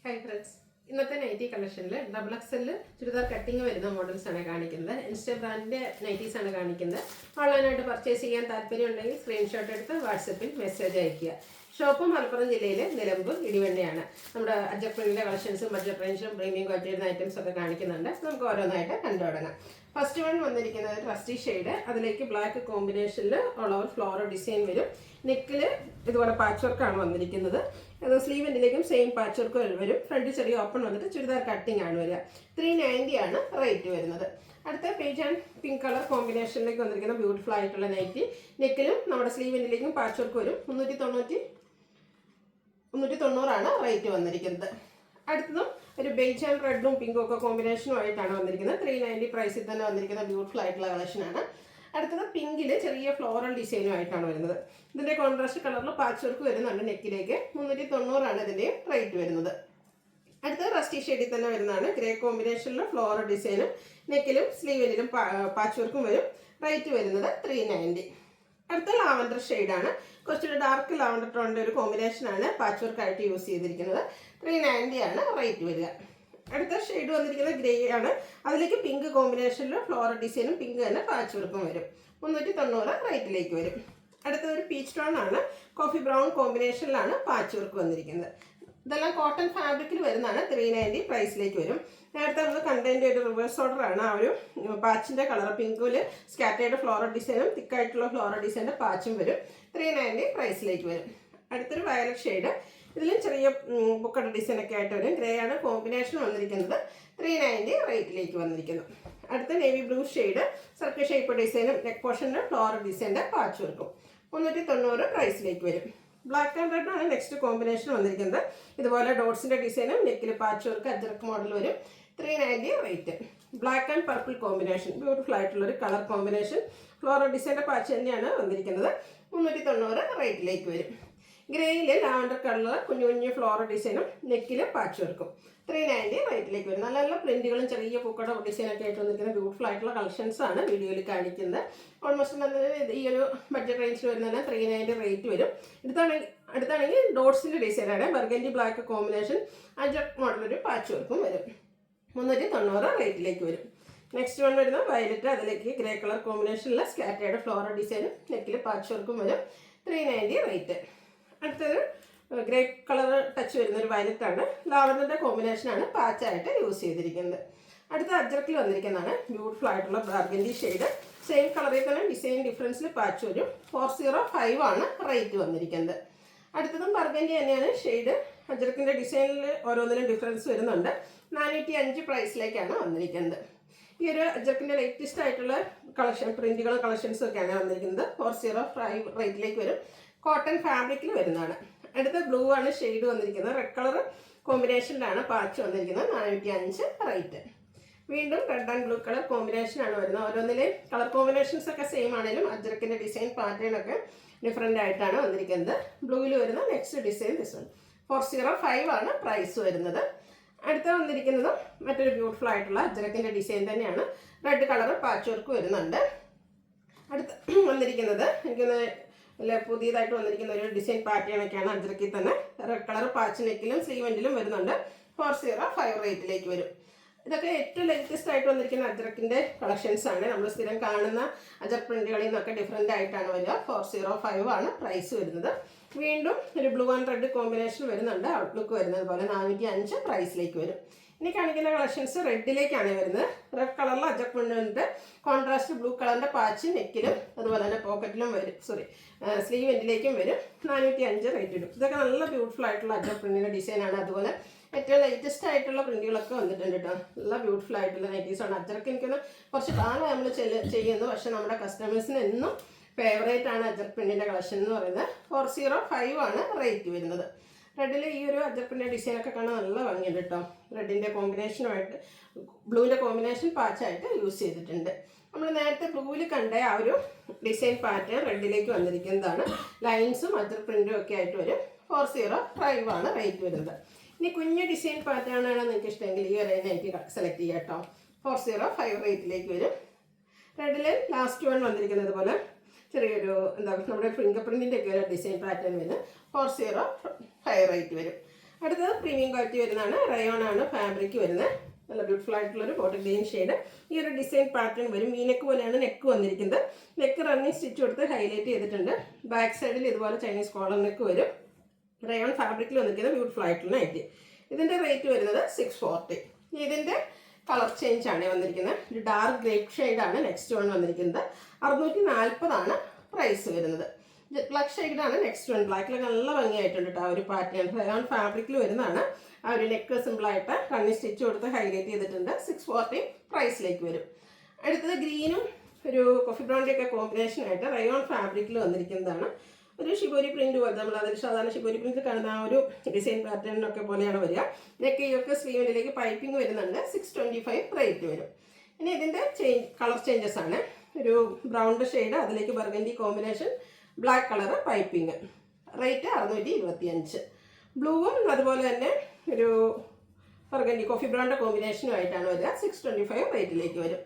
Hi friends, ഇന്നത്തെ nighty കളക്ഷനിൽ double XL churidar cutting വരുന്ന മോഡൽസ് ആണ് കാണിക്കുന്നത്. ഇൻസ്റ്റ ബ്രാൻഡിൻ്റെ നൈറ്റീസ് ആണ് കാണിക്കുന്നത്. ഓൺലൈനായിട്ട് പർച്ചേസ് ചെയ്യാൻ താല്പര്യമുണ്ടെങ്കിൽ സ്ക്രീൻഷോട്ട് എടുത്ത് വാട്സപ്പിൽ മെസ്സേജ് അയയ്ക്കുക. ഷോപ്പ് മലപ്പുറം ജില്ലയിലെ നിലമ്പൂർ ഇടിവണ്ണയാണ്. നമ്മുടെ അജപ്രിൻ്റെ കളക്ഷൻസും ബഡ്ജറ്റ് റേഞ്ചും പ്രീമിയം ക്വാളിറ്റി വരുന്ന ഐറ്റംസ് ഒക്കെ കാണിക്കുന്നുണ്ട്. നമുക്ക് ഓരോന്നായിട്ട് കണ്ടു തുടങ്ങാം. ഫസ്റ്റ് വൺ വന്നിരിക്കുന്നത് റസ്റ്റി ഷെയ്ഡ്, അതിലേക്ക് ബ്ലാക്ക് കോമ്പിനേഷനിൽ ഓൾ ഓവർ ഫ്ലോറൽ ഡിസൈൻ വരും. നെക്കിൽ ഇതുപോലെ പാച്ച് വർക്കാണ് വന്നിരിക്കുന്നത്. അത് സ്ലീവ് എൻഡിലേക്കും സെയിം പാച്ച് വർക്ക് വരും. ഫ്രണ്ട് ചെറിയ ഓപ്പൺ വന്നിട്ട് ചുരിദാർ കട്ടിംഗ് ആണ് വരിക. 390 ആണ് റേറ്റ് വരുന്നത്. അടുത്ത പേജ് ആൻഡ് പിങ്ക് കളർ കോമ്പിനേഷനിലേക്ക് വന്നിരിക്കുന്ന ബ്യൂട്ടിഫുൾ ആയിട്ടുള്ള നൈറ്റി. നെക്കിലും നമ്മുടെ സ്ലീവ് എൻഡിലേക്കും പാച്ച് വർക്ക് വരും. 390 റേറ്റ് വന്നിരിക്കുന്നത്. അടുത്തതും ഒരു ബേജ് ആൻഡ് റെഡും പിങ്കും ഒക്കെ കോമ്പിനേഷനുമായിട്ടാണ് വന്നിരിക്കുന്നത്. 390 പ്രൈസിൽ തന്നെ വന്നിരിക്കുന്ന ബ്യൂട്ടിഫുൾ ആയിട്ടുള്ള കളക്ഷനാണ്. അടുത്തത് പിങ്കിൽ ചെറിയ ഫ്ലോറൽ ഡിസൈനുമായിട്ടാണ് വരുന്നത്. ഇതിൻ്റെ കോൺട്രാസ്റ്റ് കളറിൽ പാച്ച് വർക്ക് വരുന്നുണ്ട് നെക്കിലേക്ക്. 390 ഇതിൻ്റെ റേറ്റ് വരുന്നത്. അടുത്തത് റസ്റ്റി ഷെയ്ഡിൽ തന്നെ വരുന്നതാണ്. ഗ്രേ കോമ്പിനേഷനിൽ ഫ്ലോറൽ ഡിസൈനും നെക്കിലും സ്ലീവിലും പാച്ച് വർക്കും വരും. റേറ്റ് വരുന്നത് 390. അടുത്ത ലാവൻഡർ ഷെയ്ഡാണ്. കുറച്ചൊരു ഡാർക്ക് ലാവൻഡർ ടോണിൻ്റെ ഒരു കോമ്പിനേഷനാണ് പാച്ച് വർക്കായിട്ട് യൂസ് ചെയ്തിരിക്കുന്നത്. 390 ആണ് റേറ്റ് വരിക. അടുത്ത ഷെയ്ഡ് വന്നിരിക്കുന്നത് ഗ്രേ ആണ്. അതിലേക്ക് പിങ്ക് കോമ്പിനേഷനിൽ ഫ്ലോറൽ ഡിസൈനും പിങ്ക് തന്നെ പാച്ച് വർക്കും വരും. 390 റേറ്റിലേക്ക് വരും. അടുത്തത് ഒരു പീച്ച് ടോൺ ആണ്. കോഫി ബ്രൗൺ കോമ്പിനേഷനിലാണ് പാച്ച് വർക്ക് വന്നിരിക്കുന്നത്. ഇതെല്ലാം കോട്ടൺ ഫാബ്രിക്കിൽ വരുന്നതാണ്. 390 പ്രൈസിലേക്ക് വരും. നേരത്തെ നമ്മൾ കണ്ടതിൻ്റെ ഒരു റിവേഴ്സ് ഓർഡർ ആണ്. ആ ഒരു പാച്ചിൻ്റെ കളർ പിങ്കിൽ സ്കാറ്റേർഡ് ഫ്ലോറൽ ഡിസൈനും തിക്കായിട്ടുള്ള ഫ്ലോറൽ ഡിസൈൻ്റെ പാച്ചും വരും. 390 പ്രൈസിലേക്ക് വരും. അടുത്തൊരു വയലറ്റ് ഷെയ്ഡ്, ഇതിലും ചെറിയ ബുക്കട ഡിസൈനൊക്കെ ആയിട്ട് വരും. ഗ്രേ ആണ് കോമ്പിനേഷൻ വന്നിരിക്കുന്നത്. 390 റേറ്റിലേക്ക് വന്നിരിക്കുന്നു. അടുത്ത navy blue shade, circle shape ഡിസൈനും നെക്ക് പോർഷൻ്റെ ഫ്ലോറൽ ഡിസൈൻ്റെ പാച്ച് വർക്കും. 390 പ്രൈസിലേക്ക് വരും. ബ്ലാക്ക് ആൻഡ് റെഡ് ആണ് നെക്സ്റ്റ് കോമ്പിനേഷൻ വന്നിരിക്കുന്നത്. ഇതുപോലെ ഡോട്ട്സിൻ്റെ ഡിസൈനും നെക്കിൽ പാച്ച് വർക്ക് അജ്രക്ക് മോഡൽ വരും. 390 rate. Black and purple combination, beautiful ആയിട്ടുള്ളൊരു കളർ കോമ്പിനേഷൻ. ഫ്ലോറൽ ഡിസൈൻ്റെ പാച്ച് തന്നെയാണ് വന്നിരിക്കുന്നത്. 390 റേറ്റിലേക്ക് വരും. ഗ്രേയിൽ ലാവൻഡർ കളർ കുഞ്ഞു കുഞ്ഞു ഫ്ലോറൽ ഡിസൈനും നെക്കിൽ പാച്ച് വർക്കും. 390 റേറ്റിലേക്ക് വരും. നല്ല നല്ല പ്രിന്റുകളും ചെറിയ പൂക്കട ഡിസൈനൊക്കെ ആയിട്ട് വന്നിരിക്കുന്ന ബ്യൂട്ടിഫുൾ ആയിട്ടുള്ള കളക്ഷൻസ് ആണ് വീഡിയോയിൽ കാണിക്കുന്നത്. ഓൾമോസ്റ്റ് ഈ ഒരു ബഡ്ജറ്റ് റേഞ്ചിൽ വരുന്നതിന് 390 റേറ്റ് വരും. അടുത്താണെങ്കിൽ ഡോട്ട്സിൻ്റെ ഡിസൈനാണ്. ബർഗൻഡി ബ്ലാക്ക് കോമ്പിനേഷൻ അജക് മോഡൽ ഒരു പാച്ച് വർക്കും വരും. 390 റേറ്റിലേക്ക് വരും. നെക്സ്റ്റ് വൺ വരുന്ന വയലറ്റ്, അതിലേക്ക് ഗ്രേ കളർ കോമ്പിനേഷനിലെ സ്കാറ്റേർഡ് ഫ്ലോറൽ ഡിസൈനും നെക്കിൽ പാച്ച് വർക്കും വരും. 390 റേറ്റ്. അടുത്തത് ഗ്രേ കളർ ടച്ച് വരുന്നൊരു വയലറ്റ് ആണ്. ലാവൻഡറിൻ്റെ കോമ്പിനേഷനാണ് പാച്ചായിട്ട് യൂസ് ചെയ്തിരിക്കുന്നത്. അടുത്ത അജ്രക്കിൽ വന്നിരിക്കുന്നതാണ് ബ്യൂട്ടിഫുൾ ആയിട്ടുള്ള ബർഗൻഡി ഷെയ്ഡ്. സെയിം കളറിൽ തന്നെ ഡിസൈൻ ഡിഫറൻസിൽ പാച്ച് വരും. 405 ആണ് റേറ്റ് വന്നിരിക്കുന്നത്. അടുത്തതും ബർഗൻഡി തന്നെയാണ് ഷെയ്ഡ്. അജ്രക്കിൻ്റെ ഡിസൈനിൽ ഓരോന്നിനും ഡിഫറൻസ് വരുന്നുണ്ട്. 405 പ്രൈസിലേക്കാണ് വന്നിരിക്കുന്നത്. ഈ ഒരു അജ്രക്കിൻ്റെ ലേറ്റസ്റ്റ് ആയിട്ടുള്ള പ്രിന്റുകളും കളക്ഷൻസും ഒക്കെയാണ് വന്നിരിക്കുന്നത്. 405 റേറ്റിലേക്ക് വരും. കോട്ടൺ ഫാബ്രിക്കിൽ വരുന്നതാണ്. അടുത്ത ബ്ലൂ ആണ് ഷെയ്ഡ് വന്നിരിക്കുന്നത്. റെഡ് കളർ കോമ്പിനേഷനിലാണ് പാച്ച് വന്നിരിക്കുന്നത്. 405 റേറ്റ്. വീണ്ടും റെഡ് ആൻഡ് ബ്ലൂ കളർ കോമ്പിനേഷനാണ് വരുന്നത്. ഓരോന്നിലെയും കളർ കോമ്പിനേഷൻസ് ഒക്കെ സെയിം ആണെങ്കിലും അജ്രക്കിൻ്റെ ഡിസൈൻ പാറ്റേൺ ഒക്കെ ഡിഫറെൻ്റ് ആയിട്ടാണ് വന്നിരിക്കുന്നത്. ബ്ലൂവിൽ വരുന്ന നെക്സ്റ്റ് ഡിസൈൻ ദിസ് വൺ. 405 ആണ് പ്രൈസ് വരുന്നത്. അടുത്ത വന്നിരിക്കുന്നതും മറ്റൊരു ബ്യൂട്ടിഫുൾ ആയിട്ടുള്ള അജ്രക്കിൻ്റെ ഡിസൈൻ തന്നെയാണ്. റെഡ് കളർ പാച്ച് വർക്ക് വരുന്നുണ്ട്. അടുത്ത വന്നിരിക്കുന്നത് എനിക്കൊന്ന് പുതിയതായിട്ട് വന്നിരിക്കുന്ന ഒരു ഡിസൈൻ പാറ്റേൺ ഒക്കെയാണ്. അജ്രക്കിൽ തന്നെ റെഡ് കളർ പാച്ച് നെക്കിലും സ്ലീവെൻറ്റിലും വരുന്നുണ്ട്. 405 റേറ്റിലേക്ക് വരും. ഇതൊക്കെ ഏറ്റവും ലേറ്റസ്റ്റ് ആയിട്ട് വന്നിരിക്കുന്ന അജ്രക്കിൻ്റെ കളക്ഷൻസ് ആണ്. നമ്മൾ സ്ഥിരം കാണുന്ന അജർ പ്രിന്റുകളിൽ നിന്നൊക്കെ ഡിഫറെൻ്റ് ആയിട്ടാണ് വരിക. 405 ആണ് പ്രൈസ് വരുന്നത്. വീണ്ടും ഒരു ബ്ലൂ ആൻഡ് റെഡ് കോമ്പിനേഷൻ വരുന്നുണ്ട്. ഔട്ട്ലുക്ക് വരുന്നത് പോലെ 405 പ്രൈസിലേക്ക് വരും. ഇനി കാണിക്കുന്ന കളക്ഷൻസ് റെഡിലേക്കാണ് വരുന്നത്. റെഡ് കളറിൽ അജക് പ്രിന്റിൻ്റെ കോൺട്രാസ്റ്റ് ബ്ലൂ കളറിൻ്റെ പാച്ച് നെക്കിലും അതുപോലെ തന്നെ പോക്കറ്റിലും വരും. സ്ലീവ് എൻഡിലേക്കും വരും. 405 റേറ്റ് ഇടും. ഇതൊക്കെ നല്ല ബ്യൂട്ടിഫുൾ ആയിട്ടുള്ള അജക് പ്രിന്റിൻ്റെ ഡിസൈനാണ്. അതുപോലെ ഏറ്റവും ലേറ്റസ്റ്റ് ആയിട്ടുള്ള പ്രിന്റുകളൊക്കെ വന്നിട്ടുണ്ട് കേട്ടോ. നല്ല ബ്യൂട്ടിഫുൾ ആയിട്ടുള്ള നൈറ്റീസാണ്. അജർക്ക് എനിക്കൊന്ന് കുറച്ച് കാലം നമ്മൾ ചെയ്യുന്നു. പക്ഷേ നമ്മുടെ കസ്റ്റമേഴ്സിന് എന്നും ഫേവറേറ്റ് ആണ് അജർ പ്രിന്റിൻ്റെ കളക്ഷൻ എന്ന് പറയുന്നത്. 405 ആണ് റേറ്റ് വരുന്നത്. റെഡിൽ ഈ ഒരു അജർപ്പിൻ്റെ ഡിസൈനൊക്കെ കാണാൻ നല്ല ഭംഗിയുണ്ട് കേട്ടോ. റെഡിൻ്റെ കോമ്പിനേഷനുമായിട്ട് ബ്ലൂവിൻ്റെ കോമ്പിനേഷൻ പാച്ചായിട്ട് യൂസ് ചെയ്തിട്ടുണ്ട്. നമ്മൾ നേരത്തെ ബ്ലൂവിൽ കണ്ട ആ ഒരു ഡിസൈൻ പാറ്റേൺ റെഡിലേക്ക് വന്നിരിക്കുന്നതാണ്. ലൈൻസും അജർ പ്രിൻറ്റും ഒക്കെ ആയിട്ട് വരും. 405 ആണ് റേറ്റ് വരുന്നത്. ഇനി കുഞ്ഞ് ഡിസൈൻ പാറ്റേൺ ആണ് നിങ്ങൾക്ക് ഇഷ്ടമെങ്കിൽ ഈ ഒരു നൈറ്റി സെലക്ട് ചെയ്യാം കേട്ടോ. 405 റേറ്റിലേക്ക് വരും. റെഡിൽ ലാസ്റ്റ് വൺ വന്നിരിക്കുന്നത് പോലെ ചെറിയൊരു നമ്മുടെ ഫിംഗർ പ്രിൻറ്റിൻ്റെ ഒക്കെ ഒരു ഡിസൈൻ പാറ്റേൺ വരും. 405 റേറ്റ് വരും. അടുത്തത് പ്രീമിയം ക്വാളിറ്റി വരുന്നതാണ്. റയോൺ ആണ് ഫാബ്രിക് വരുന്നത്. നല്ല ബ്യൂട്ടിഫുൾ ആയിട്ടുള്ളൊരു ബോട്ടിൽ ഗ്രീൻ ഷെയ്ഡ്. ഈ ഒരു ഡിസൈൻ പാറ്റേൺ വരും. വീനെക്ക് പോലെയാണ് നെക്ക് വന്നിരിക്കുന്നത്. നെക്ക് റണ്ണിങ് സ്റ്റിച്ച് കൊടുത്ത് ഹൈലൈറ്റ് ചെയ്തിട്ടുണ്ട്. ബാക്ക് സൈഡിൽ ഇതുപോലെ ചൈനീസ് കോളർ നെക്ക് വരും. റയോൺ ഫാബ്രിക്കിൽ വന്നിരിക്കുന്ന ബ്യൂട്ടിഫുൾ ആയിട്ടുള്ള നൈറ്റി. ഇതിൻ്റെ റേറ്റ് വരുന്നത് 640. ഇതിൻ്റെ കളർ ചേഞ്ച് ആണ് വന്നിരിക്കുന്നത്. ഒരു ഡാർക്ക് ഗ്രേപ്പ് ഷെയ്ഡാണ് നെക്സ്റ്റ് വൺ വന്നിരിക്കുന്നത്. 640 പ്രൈസ് വരുന്നത്. ജെറ്റ് ബ്ലാക്ക് ഷെയ്ഡാണ് നെക്സ്റ്റ് വൺ. ബ്ലാക്കിലൊക്കെ നല്ല ഭംഗിയായിട്ടുണ്ട് കേട്ടോ. ആ ഒരു പാറ്റേൺ റയോൺ ഫാബ്രിക്കിൽ വരുന്നതാണ്. ആ ഒരു നെക്ക് സിമ്പിളായിട്ട് റണ്ണി സ്റ്റിച്ച് കൊടുത്ത് ഹൈലൈറ്റ് ചെയ്തിട്ടുണ്ട്. 640 പ്രൈസിലേക്ക് വരും. അടുത്തത് ഗ്രീനും ഒരു കോഫി ബ്രൗണിൻ്റെ ഒക്കെ കോമ്പിനേഷൻ ആയിട്ട് റയോൺ ഫാബ്രിക്കിൽ വന്നിരിക്കുന്നതാണ്. ഒരു ഷിബോരി പ്രിന്റ് പോലെ നമ്മൾ അതിൽ സാധാരണ ഷിബോരി പ്രിന്റ് കാണുന്ന ആ ഒരു ഡിസൈൻ പാറ്റേണിനൊക്കെ പോലെയാണ് വരിക. നെക്ക് സ്ലീവിലേക്ക് പൈപ്പിംഗ് വരുന്നുണ്ട്. 625 റേറ്റ് വരും. ഇനി ഇതിൻ്റെ കളർ ചേഞ്ചസ് ആണ്. ഒരു ബ്രൗൺ ഷെയ്ഡ്, അതിലേക്ക് burgundy combination, black colour piping. Rate 625. ബ്ലൂവും അതുപോലെ തന്നെ ഒരു ബർഗൻഡി കോഫി ബ്രൗണിൻ്റെ കോമ്പിനേഷനും ആയിട്ടാണ് വരിക. 625 റേറ്റിലേക്ക് വരും.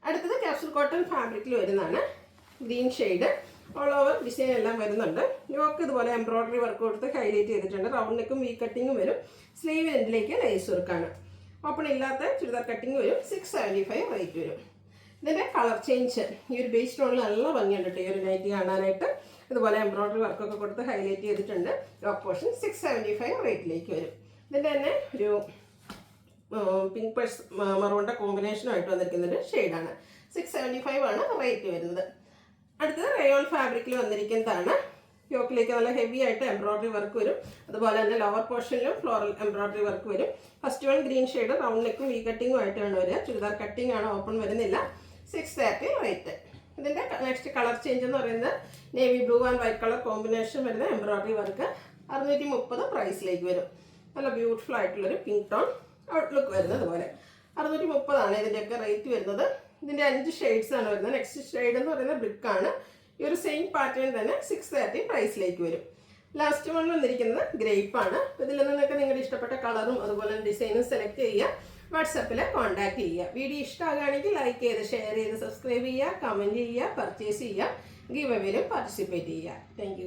അടുത്തത് ക്യാപ്സൂൾ കോട്ടൺ ഫാബ്രിക്കിൽ വരുന്നതാണ്. Green shade, all over design എല്ലാം വരുന്നുണ്ട്. യോക്ക് ഇതുപോലെ എംബ്രോയ്ഡറി വർക്ക് കൊടുത്ത് ഹൈലൈറ്റ് ചെയ്തിട്ടുണ്ട്. റൗണ്ട് നെക്കും വി കട്ടിങ്ങും വരും. സ്ലീവ് എൻഡിലേക്ക് ലേസ് വർക്കാണ്. ഓപ്പൺ ഇല്ലാത്ത ചുരിദാർ കട്ടിങ് വരും. 675 റേറ്റ് വരും. ഇതിൻ്റെ കളർ ചേഞ്ച് ഈ ഒരു ബേസ് ടോണിൽ നല്ല ഭംഗിയുണ്ട് കേട്ടോ. ഈ ഒരു നൈറ്റി കാണാനായിട്ട് ഇതുപോലെ എംബ്രോയ്ഡറി വർക്കൊക്കെ കൊടുത്ത് ഹൈലൈറ്റ് ചെയ്തിട്ടുണ്ട്. യോക്ക് പോർഷൻ 675 റേറ്റിലേക്ക് വരും. ഇതിൻ്റെ തന്നെ ഒരു പിങ്ക് പേഴ്സ് മറൂണിൻ്റെ കോമ്പിനേഷനുമായിട്ട് വന്നിരിക്കുന്നൊരു ഷെയ്ഡാണ്. 675 റേറ്റ് വരുന്നത്. അടുത്തത് റയോൺ ഫാബ്രിക്കിൽ വന്നിരിക്കുന്നതാണ്. യോക്കിലേക്ക് നല്ല ഹെവി ആയിട്ട് എംബ്രോയ്ഡറി വർക്ക് വരും. അതുപോലെ തന്നെ ലോവർ പോർഷനിലും ഫ്ലോറൽ എംബ്രോയ്ഡറി വർക്ക് വരും. First one green shade, round നെക്കും വി കട്ടിങ്ങും ആയിട്ടാണ് വരിക. ചുരിദാർ കട്ടിംഗ് ആണ്, ഓപ്പൺ വരുന്നില്ല. 630 റേറ്റ്. ഇതിൻ്റെ നെക്സ്റ്റ് കളർ ചേഞ്ച് എന്ന് പറയുന്നത് navy blue and white colour combination വരുന്ന എംബ്രോയ്ഡറി വർക്ക്. 630 പ്രൈസിലേക്ക് വരും. നല്ല ബ്യൂട്ടിഫുൾ ആയിട്ടുള്ളൊരു പിങ്ക് ടോൺ ഔട്ട്ലുക്ക് വരുന്നത് പോലെ. 630 ഇതിൻ്റെയൊക്കെ റേറ്റ് വരുന്നത്. ഇതിൻ്റെ 5 ഷെയ്ഡ്സ് ആണ് വരുന്നത്. നെക്സ്റ്റ് ഷെയ്ഡ് എന്ന് പറയുന്നത് ബ്രിക്ക് ആണ്. ഈ ഒരു സെയിം പാറ്റേൺ തന്നെ 630 പ്രൈസിലേക്ക് വരും. ലാസ്റ്റ് വൺ വന്നിരിക്കുന്നത് ഗ്രേപ്പ് ആണ്. ഇതിൽ നിന്നൊക്കെ നിങ്ങളുടെ ഇഷ്ടപ്പെട്ട കളറും അതുപോലെ ഡിസൈനും സെലക്ട് ചെയ്യുക. വാട്സാപ്പിൽ കോൺടാക്ട് ചെയ്യുക. വീഡിയോ ഇഷ്ടമാകുകയാണെങ്കിൽ ലൈക്ക് ചെയ്ത് ഷെയർ ചെയ്ത് സബ്സ്ക്രൈബ് ചെയ്യുക, കമൻറ്റ് ചെയ്യുക, പർച്ചേസ് ചെയ്യുക, ഗിവ് അവേയിലും പാർട്ടിസിപ്പേറ്റ് ചെയ്യുക. താങ്ക്